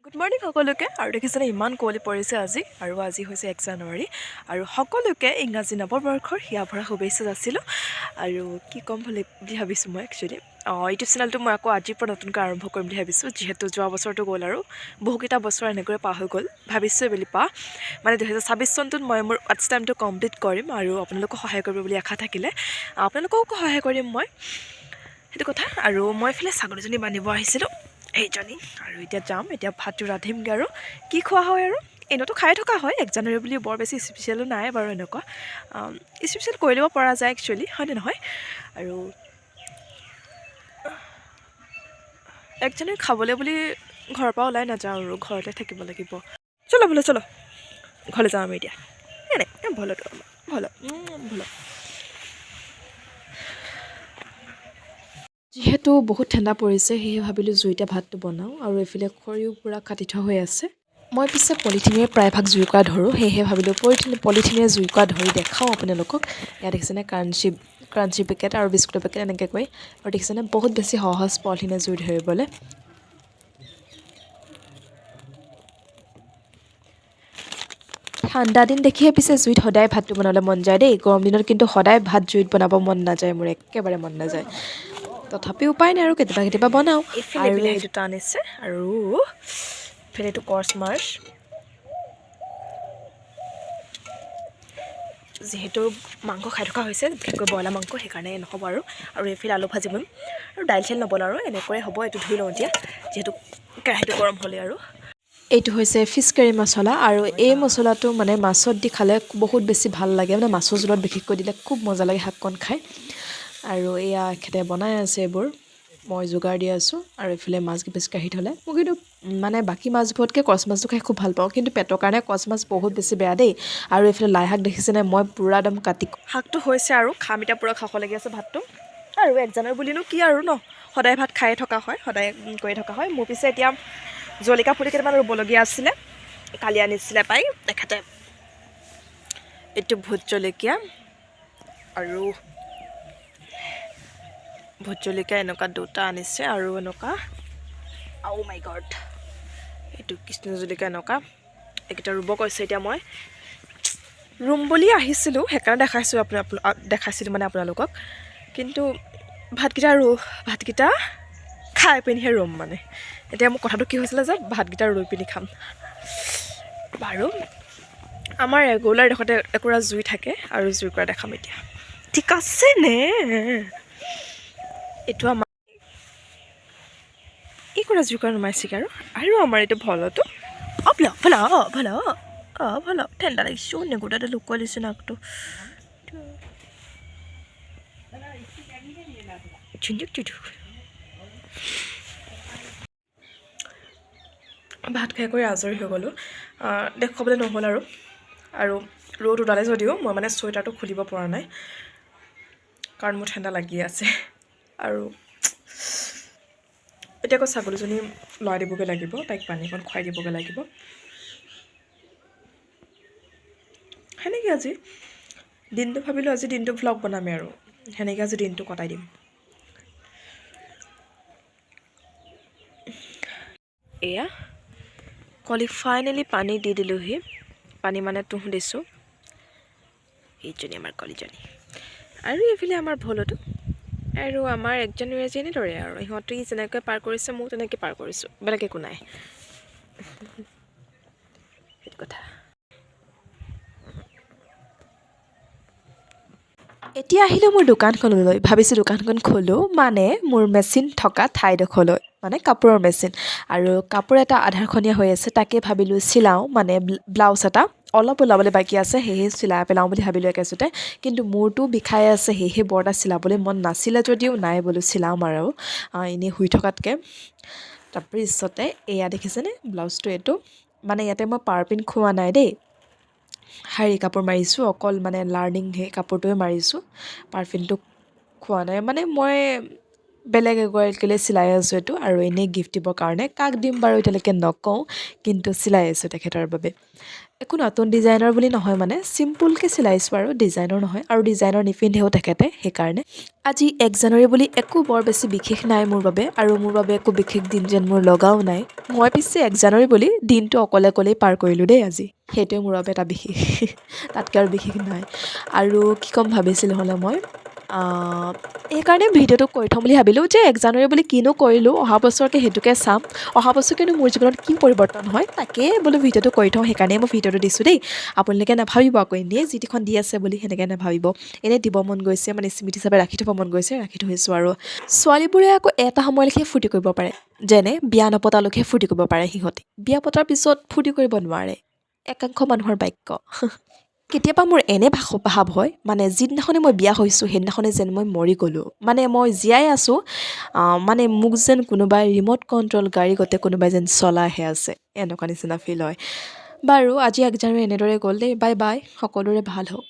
good morning সকলোকে আৰু দেখিছেনে ইমান কুঁৱলী পৰিছে আজি হৈছে 1 জানুৱাৰী আৰু সকলোকে ইংৰাজী নৱবৰ্ষৰ হিয়া ভৰা শুভেচ্ছা যাচিলোঁ আৰু কি ক'ম বুলি ভাবিছোঁ মই একচুৱেলি ইউটিউব চেনেলটো মই আকৌ আজিৰ পৰা নতুনকৈ আৰম্ভ কৰিম বুলি ভাবিছোঁ যিহেতু যোৱা বছৰটো গ'ল আৰু বহুকেইটা বছৰ এনেকৈ পাৰ হৈ গ'ল ভাবিছোঁ বুলি মানে 2026 চনটোত মই মোৰ ৱাটচ টাইমটো কমপ্লিট কৰিম আৰু আপোনালোকক সহায় কৰিব বুলি আশা থাকিলে আপোনালোককো সহায় কৰিম মই সেইটো কথা আৰু মই এইফালে ছাগলীজনী বান্ধিব আহিছিলোঁ এইজনী আৰু এতিয়া যাম এতিয়া ভাতটো ৰান্ধিমগৈ আৰু কি খোৱা হয় আৰু এনেওতো খাই থকা হয় 1 জানুৱাৰী বুলি বৰ বেছি স্পেচিয়েলো নাই বাৰু এনেকুৱা স্পেচিয়েল কৰি ল'ব পৰা যায় একচুৱেলি হয়নে নহয় আৰু 1 জানুৱাৰী খাবলৈ বুলি ঘৰৰ পৰা ওলাই নাযাওঁ আৰু ঘৰতে থাকিব লাগিব চলো ঘৰলৈ যাওঁ আমি এতিয়া নাই ভলতো ভল যিহেতু বহুত ঠাণ্ডা পৰিছে সেয়ে ভাবিলোঁ জুইতে ভাতটো বনাওঁ আৰু এইফালে খৰিও পূৰা কাটি থোৱা হৈ আছে মই পিছে পলিথিনেৰে প্ৰায়ভাগ জুইকুৰা ধৰোঁ সেয়েহে ভাবিলোঁ পলিথিনেৰে জুইকুৰা ধৰি দেখাওঁ আপোনালোকক ইয়াত দেখিছেনে ক্ৰাঞ্চি পেকেট আৰু বিস্কুটৰ পেকেট এনেকৈ কৈ আৰু দেখিছেনে বহুত বেছি সহজ পলিথিনে জুই ধৰিবলৈ ঠাণ্ডা দিন দেখিয়ে পিছে জুইত সদায় ভাতটো বনাবলৈ মন যায় দেই গৰম দিনত কিন্তু সদায় ভাত জুইত বনাব মন নাযায় মোৰ একেবাৰে মন নাযায় তথাপি উপায় নাই আৰু কেতিয়াবা বনাওঁ আৰু এই দুটা আনিছে আৰু এইফালে এইটো কৰ্চ মাৰ্চ যিহেতু মাংস খাই থকা হৈছে বিশেষকৈ ব্ৰইলাৰ মাংস সেইকাৰণে নহ'ব আৰু এইফালে আলু ভাজি বম আৰু দাইল চাইল নবনাওঁ আৰু এনেকৈয়ে হ'ব এইটো ধুই লওঁ এতিয়া যিহেতু কেৰাহীটো গৰম হ'লে আৰু এইটো হৈছে ফিছ কাৰী মছলা আৰু এই মছলাটো মানে মাছত দি খালে বহুত বেছি ভাল লাগে মানে মাছৰ জোলত বিশেষকৈ দিলে খুব মজা লাগে শাককণ খাই আৰু এয়া এখেতে বনাই আছে এইবোৰ মই যোগাৰ দি আছোঁ আৰু এইফালে মাছ পিচ কাঢ়ি থ'লে মই কিন্তু মানে বাকী মাছবোৰতকৈ কচ মাছটো খাই খুব ভাল পাওঁ কিন্তু পেটৰ কাৰণে কচ মাছ বহুত বেছি বেয়া দেই আৰু এইফালে লাই শাক দেখিছেনে মই পূৰা একদম কাটি শাকটো হৈছে আৰু খাম এতিয়া পূৰা খাব লাগি আছে ভাতটো আৰু 1 জানুৱাৰী বুলিনো কি আৰু ন সদায় ভাত খায়ে থকা হয় সদায় কৰি থকা হয় মোৰ পিছে এতিয়া জলকীয়া পুলি কেইটামান ৰুবলগীয়া আছিলে কালি আনিছিলে পাই তেখেতে এইটো ভোট জলকীয়া আৰু ভোট জলকীয়া এনেকুৱা দুটা আনিছে আৰু এনেকুৱা আও মাই গড এইটো কৃষ্ণ জলকীয়া এনেকুৱা এইকেইটা ৰুব কৈছে এতিয়া মই ৰুম বুলি আহিছিলোঁ সেইকাৰণে দেখাইছিলোঁ মানে আপোনালোকক কিন্তু ভাতকেইটা খাই পিনিহে ৰুম মানে এতিয়া মোৰ কথাটো কি হৈছিলে যে ভাতকেইটা ৰুই পিনি খাম বাৰু আমাৰ ৰেগুলাৰ ডোখৰতে একুৰা জুই থাকে আৰু জুইকুৰা দেখাম এতিয়া ঠিক আছে নে এইটো আমাৰ এইকুৰা জুইকুৰা নুমাইছেগৈ আৰু আমাৰ এইটো ভলতো ভাল ঠাণ্ডা লাগিছোঁ নেগুদাতে লুকুৱাই দিছে নাকটো ভাত খাই কৰি আজৰি হৈ গ'লোঁ দেখুৱাবলৈ নহ'ল আৰু ৰ'দ ওলালে যদিও মই মানে চুৱেটাৰটো খুলিব পৰা নাই কাৰণ মোৰ ঠাণ্ডা লাগি আছে আৰু এতিয়া আকৌ ছাগলীজনী লৰাই দিবগৈ লাগিব তাইক পানীকণ খুৱাই দিবগৈ লাগিব সেনেকৈ আজি দিনটো ভাবিলোঁ আজি দিনটো ভ্লগ বনামেই আৰু সেনেকৈ আজি দিনটো কটাই দিম এয়া কলি ফাইনেলি পানী দি দিলোঁহি পানী মানে তুঁহ দিছোঁ এইজনী আমাৰ কলিজনী আৰু এইফালে আমাৰ ভলতো আৰু আমাৰ 1 জানুৱাৰী যেনেদৰে আৰু ইহঁতে যেনেকৈ পাৰ কৰিছে ময়ো তেনেকৈ পাৰ কৰিছোঁ বেলেগ একো নাই সেইটো কথা এতিয়া আহিলোঁ মোৰ দোকানখনলৈ ভাবিছোঁ দোকানখন খোলোঁ মানে মোৰ মেচিন থকা ঠাইডোখৰলৈ মানে কাপোৰৰ মেচিন আৰু কাপোৰ এটা আধাৰখনীয়া হৈ আছে তাকে ভাবিলোঁ চিলাওঁ মানে ব্লাউজ এটা অলপ ওলাবলৈ বাকী আছে সেয়েহে চিলাই পেলাওঁ বুলি ভাবিলোঁ একেচোতে কিন্তু মূৰটো বিষাই আছে সেয়েহে বৰ এটা চিলাবলৈ মন নাছিলে যদিও নাই বোলো চিলাওঁ আৰু এনেই শুই থকাতকৈ তাৰপিছতে এয়া দেখিছেনে ব্লাউজটো এইটো মানে ইয়াতে মই পাৰপিন খোৱা নাই দেই শাৰী কাপোৰ মাৰিছোঁ অকল মানে লাৰ্ণিং সেই কাপোৰটোৱে মাৰিছোঁ পাৰফিনটো খোৱা নাই মানে মই বেলেগ এগৰাকীলৈ চিলাই আছোঁ এইটো আৰু এনেই গিফ্ট দিবৰ কাৰণে কাক দিম বাৰু এতিয়ালৈকে নকওঁ কিন্তু চিলাই আছোঁ তেখেতৰ বাবে একো নতুন ডিজাইনৰ বুলি নহয় মানে চিম্পুলকৈ চিলাইছোঁ আৰু ডিজাইনৰ নহয় আৰু ডিজাইনৰ নিপিন্ধেও তেখেতে সেইকাৰণে আজি 1 জানুৱাৰী বুলি একো বৰ বেছি বিশেষ নাই মোৰ বাবে আৰু মোৰ বাবে একো বিশেষ দিন যেন মোৰ লগাও নাই মই পিছে 1 জানুৱাৰী বুলি দিনটো অকলে অকলেই পাৰ কৰিলোঁ দেই আজি সেইটোৱে মোৰ বাবে এটা বিশেষ তাতকৈ আৰু বিশেষ নাই আৰু কি ক'ম ভাবিছিলোঁ হ'লে মই সেইকাৰণে ভিডিঅ'টো কৰি থ'ম বুলি ভাবিলোঁ যে 1 জানুৱাৰী বুলি কিনো কৰিলোঁ অহা বছৰকৈ সেইটোকে চাম অহা বছৰকেনো মোৰ জীৱনত কি পৰিৱৰ্তন হয় তাকে বোলো ভিডিঅ'টো কৰি থওঁ সেইকাৰণে মই ভিডিঅ'টো দিছোঁ দেই আপোনালোকে নাভাবিব আকৌ এনেই যি টিখন দি আছে বুলি সেনেকৈ নাভাবিব এনেই দিব মন গৈছে মানে স্মৃতি হিচাপে ৰাখি থ'ব মন গৈছে ৰাখি থৈছোঁ আৰু ছোৱালীবোৰে আকৌ এটা সময়লৈকে ফূৰ্তি কৰিব পাৰে যেনে বিয়া নপতালৈকে ফূৰ্তি কৰিব পাৰে সিহঁতে বিয়া পতাৰ পিছত ফূৰ্তি কৰিব নোৱাৰে একাংশ মানুহৰ বাক্য কেতিয়াবা মোৰ এনে ভাৱ হয় মানে যিদিনাখনে মই বিয়া হৈছোঁ সেইদিনাখনে যেন মই মৰি গ'লোঁ মানে মই জীয়াই আছোঁ মানে মোক যেন কোনোবাই ৰিম'ট কণ্ট্ৰল গাড়ী গতে কোনোবাই যেন চলাইহে আছে এনেকুৱা নিচিনা ফিল হয় বাৰু আজি 1 জানুৱাৰী এনেদৰে গ'ল দেই বাই বাই সকলোৰে ভাল হওক